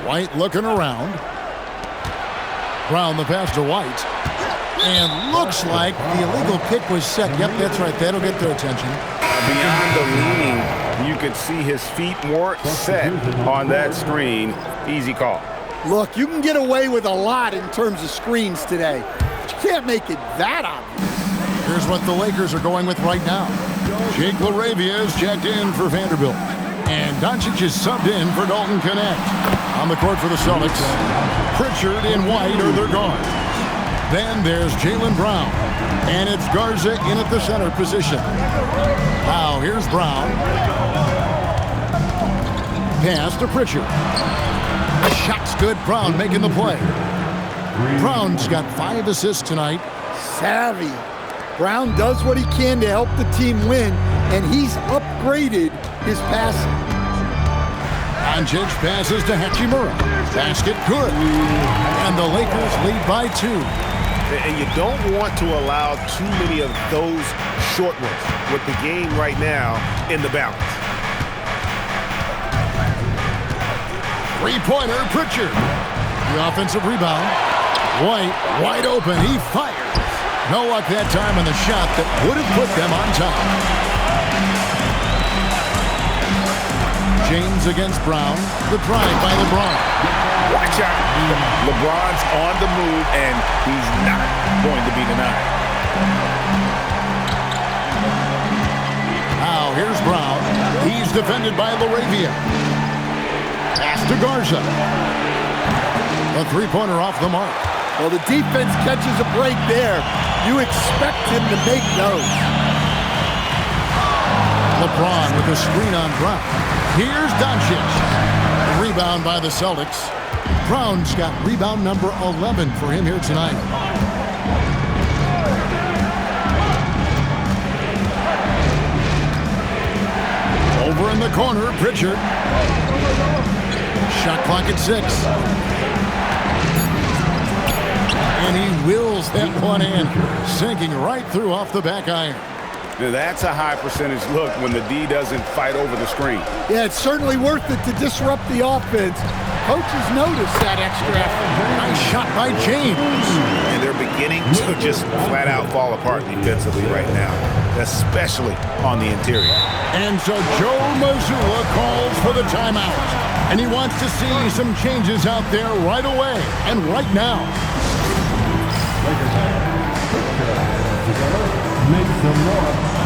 White looking around. Brown the pass to White. And looks like the illegal kick was set. Yep, that's right. That'll get their attention. Beyond the leaning, you could see his feet more set on that screen. Easy call. Look, you can get away with a lot in terms of screens today. But you can't make it that obvious. Here's what the Lakers are going with right now. Jake LaRavia is checked in for Vanderbilt. And Doncic is subbed in for Dalton Knecht. On the court for the Celtics, Pritchard and White are their guards. Then there's Jaylen Brown. And it's Garza in at the center position. Now here's Brown. Pass to Pritchard. The shot's good. Brown making the play. Brown's got 5 assists tonight. Savvy. Brown does what he can to help the team win, and he's upgraded his passing. Doncic passes to Hachimura. Basket good. And the Lakers lead by 2. And you don't want to allow too many of those short ones with the game right now in the balance. Three-pointer, Pritchard. The offensive rebound. White, wide open. He fires. No luck that time on the shot that would have put them on top. James against Brown. The drive by LeBron. Watch out. LeBron's on the move, and he's not going to be denied. Now, here's Brown. He's defended by LaRavia. Pass to Garza. A three-pointer off the mark. Well, the defense catches a break there. You expect him to make those. LeBron with a screen on Brown. Here's Doncic. Rebound by the Celtics. Brown's got rebound number 11 for him here tonight. Over in the corner, Pritchard. Shot clock at 6. And he wills that one in, sinking right through off the back iron. Now that's a high percentage look when the D doesn't fight over the screen. Yeah, it's certainly worth it to disrupt the offense. Coaches notice that extra effort. Nice shot by James. And they're beginning to just flat out fall apart defensively right now, especially on the interior. And so Joe Mazzulla calls for the timeout. And he wants to see some changes out there right away and right now. Make some more.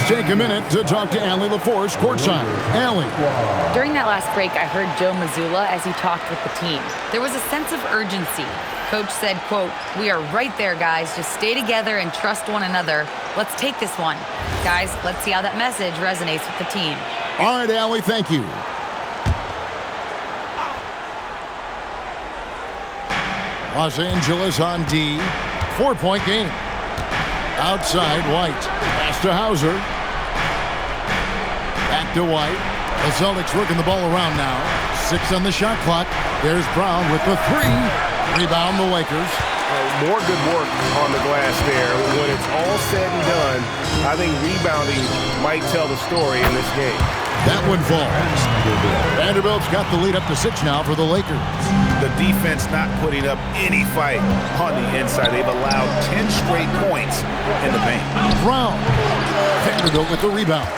Take a minute to talk to Allie LaForce courtside. Allie. During that last break, I heard Joe Mazzulla as he talked with the team. There was a sense of urgency. Coach said, quote, "We are right there, guys. Just stay together and trust one another. Let's take this one. Guys, let's see how that message resonates with the team." All right, Allie, thank you. Los Angeles on D. 4-point game. Outside, White. Pass to Hauser. Back to White. The Celtics working the ball around now. 6 on the shot clock. There's Brown with the 3. Rebound the Lakers. More good work on the glass there. When it's all said and done, I think rebounding might tell the story in this game. That one falls. Vanderbilt's got the lead up to 6 now for the Lakers. The defense not putting up any fight on the inside. They've allowed 10 straight points in the paint. Brown. Vanderbilt with the rebound.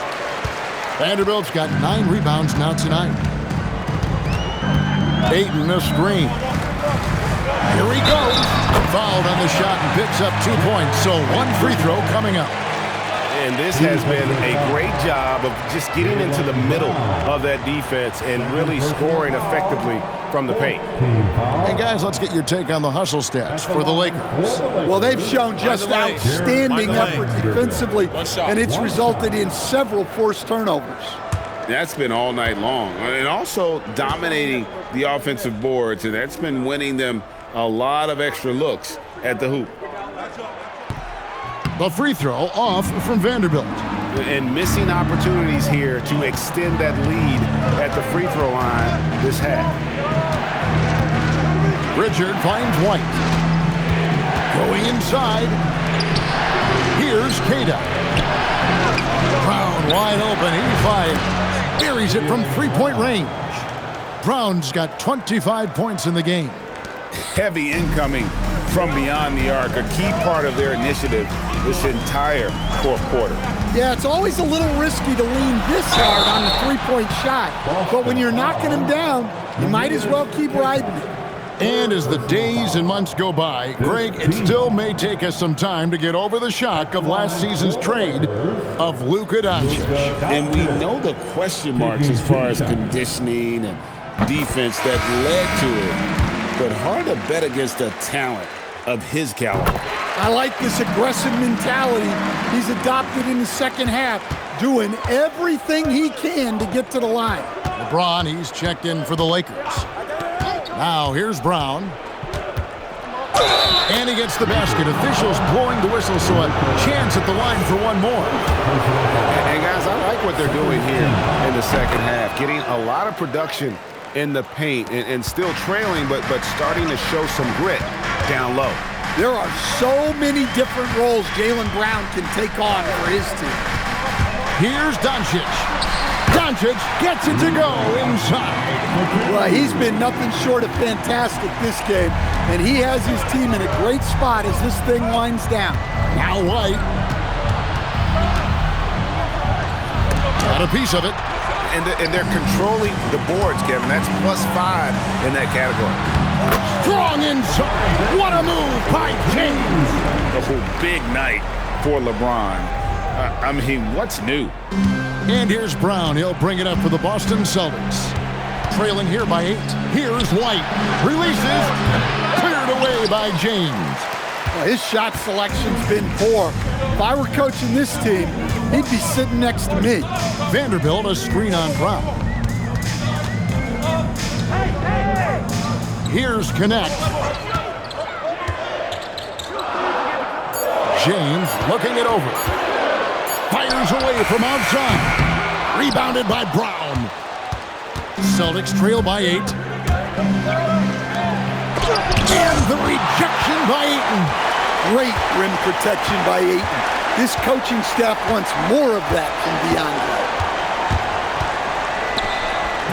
Vanderbilt's got 9 rebounds now tonight. Ayton a screen. Here he goes. Fouled on the shot and picks up 2 points. So 1 free throw coming up. And this has been a great job of just getting into the middle of that defense and really scoring effectively from the paint. Hey, guys, let's get your take on the hustle stats for the Lakers. Well, they've shown just outstanding effort defensively, and it's resulted in several forced turnovers. That's been all night long. And also dominating the offensive boards, and that's been winning them a lot of extra looks at the hoop. The free throw off from Vanderbilt. And missing opportunities here to extend that lead at the free throw line this half. Pritchard finds White. Going inside. Here's Queta. Brown wide open. He fires. Buries it from three-point range. Brown's got 25 points in the game. Heavy incoming from beyond the arc, a key part of their initiative this entire fourth quarter. Yeah, it's always a little risky to lean this hard on the three-point shot. But when you're knocking him down, you might as well keep riding it. And as the days and months go by, Greg, it still may take us some time to get over the shock of last season's trade of Luka Doncic. And we know the question marks as far as conditioning and defense that led to it. But hard to bet against a talent of his caliber. I like this aggressive mentality he's adopted in the second half, doing everything he can to get to the line. LeBron, he's checked in for the Lakers. Now here's Brown. And he gets the basket. Officials blowing the whistle, so a chance at the line for one more. And guys, I like what they're doing here in the second half. Getting a lot of production in the paint and still trailing, but starting to show some grit down low. There are so many different roles Jaylen Brown can take on for his team. Here's Doncic. Doncic gets it to go inside. Well, he's been nothing short of fantastic this game, and he has his team in a great spot as this thing winds down. Now White. Got a piece of it. And they're controlling the boards, Kevin. That's +5 in that category. Strong inside. What a move by James. A big night for LeBron. I mean, what's new? And here's Brown. He'll bring it up for the Boston Celtics. Trailing here by 8. Here's White. Releases. Cleared away by James. Well, his shot selection's been poor. If I were coaching this team, he'd be sitting next to me. Vanderbilt, a screen on Brown. Here's Connect. James looking it over. Fires away from outside. Rebounded by Brown. Celtics trail by 8. And the rejection by Ayton. Great rim protection by Ayton. This coaching staff wants more of that from DeAndre.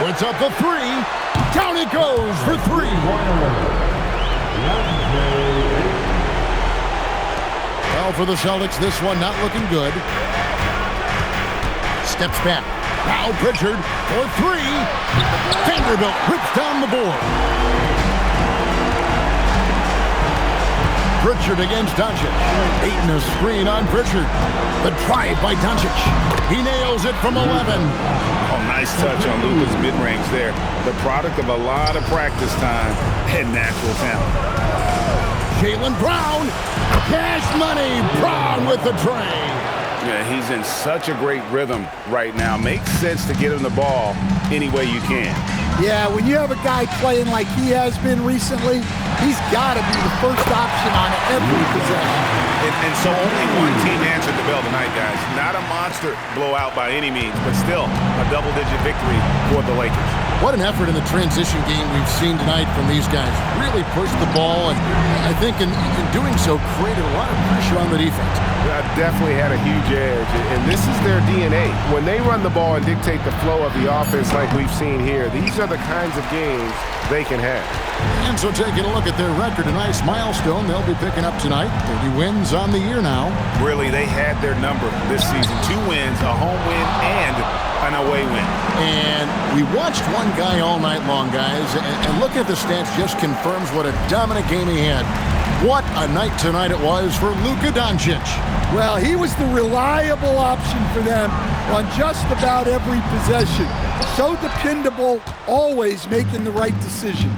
Puts up the 3. Down it goes for 3. Well, for the Celtics, this one not looking good. Steps back. Now Pritchard for 3. Vanderbilt rips down the board. Pritchard against Doncic. Ayton a screen on Pritchard. The drive by Doncic. He nails it from 11. Oh, nice touch on Luka's mid-range there. The product of a lot of practice time and natural talent. Jaylen Brown. Cash money. Brown with the tray. Yeah, he's in such a great rhythm right now. Makes sense to get him the ball any way you can. Yeah, when you have a guy playing like he has been recently, he's got to be the first option on every possession. And so only one team answered the bell tonight, guys. Not a monster blowout by any means, but still a double-digit victory for the Lakers. What an effort in the transition game we've seen tonight from these guys. Really pushed the ball, and I think in doing so created a lot of pressure on the defense. Definitely had a huge edge, and this is their DNA. When they run the ball and dictate the flow of the offense like we've seen here, these are the kinds of games they can have. And so taking a look at their record, a nice milestone they'll be picking up tonight. 30 wins on the year now. Really, they had their number this season. 2 wins, a home win, and an away win. And we watched one guy all night long, guys, and look at the stats just confirms what a dominant game he had. What a night tonight it was for Luka Doncic. Well, he was the reliable option for them on just about every possession. So dependable, always making the right decision.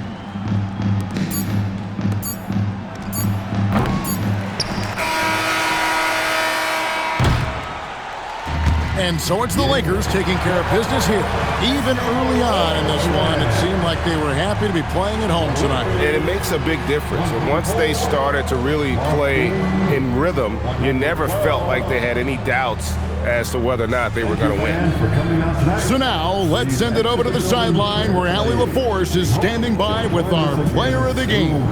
And so it's the Lakers taking care of business here. Even early on in this one, it seemed like they were happy to be playing at home tonight. And it makes a big difference. And once they started to really play in rhythm, you never felt like they had any doubts as to whether or not they were going to win. So now, let's send it over to the sideline where Allie LaForce is standing by with our player of the game.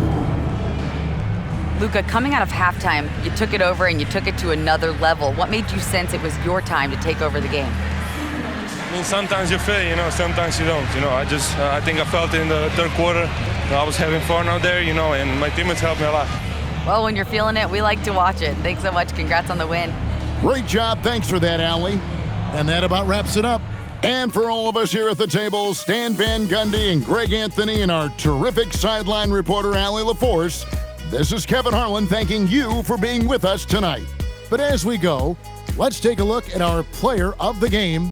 Luka, coming out of halftime, you took it over and you took it to another level. What made you sense it was your time to take over the game? I mean, sometimes you feel it, sometimes you don't. I think I felt it in the third quarter. I was having fun out there, and my teammates helped me a lot. Well, when you're feeling it, we like to watch it. Thanks so much. Congrats on the win. Great job. Thanks for that, Allie. And that about wraps it up. And for all of us here at the table, Stan Van Gundy and Greg Anthony and our terrific sideline reporter, Allie LaForce, this is Kevin Harlan thanking you for being with us tonight. But as we go, let's take a look at our player of the game.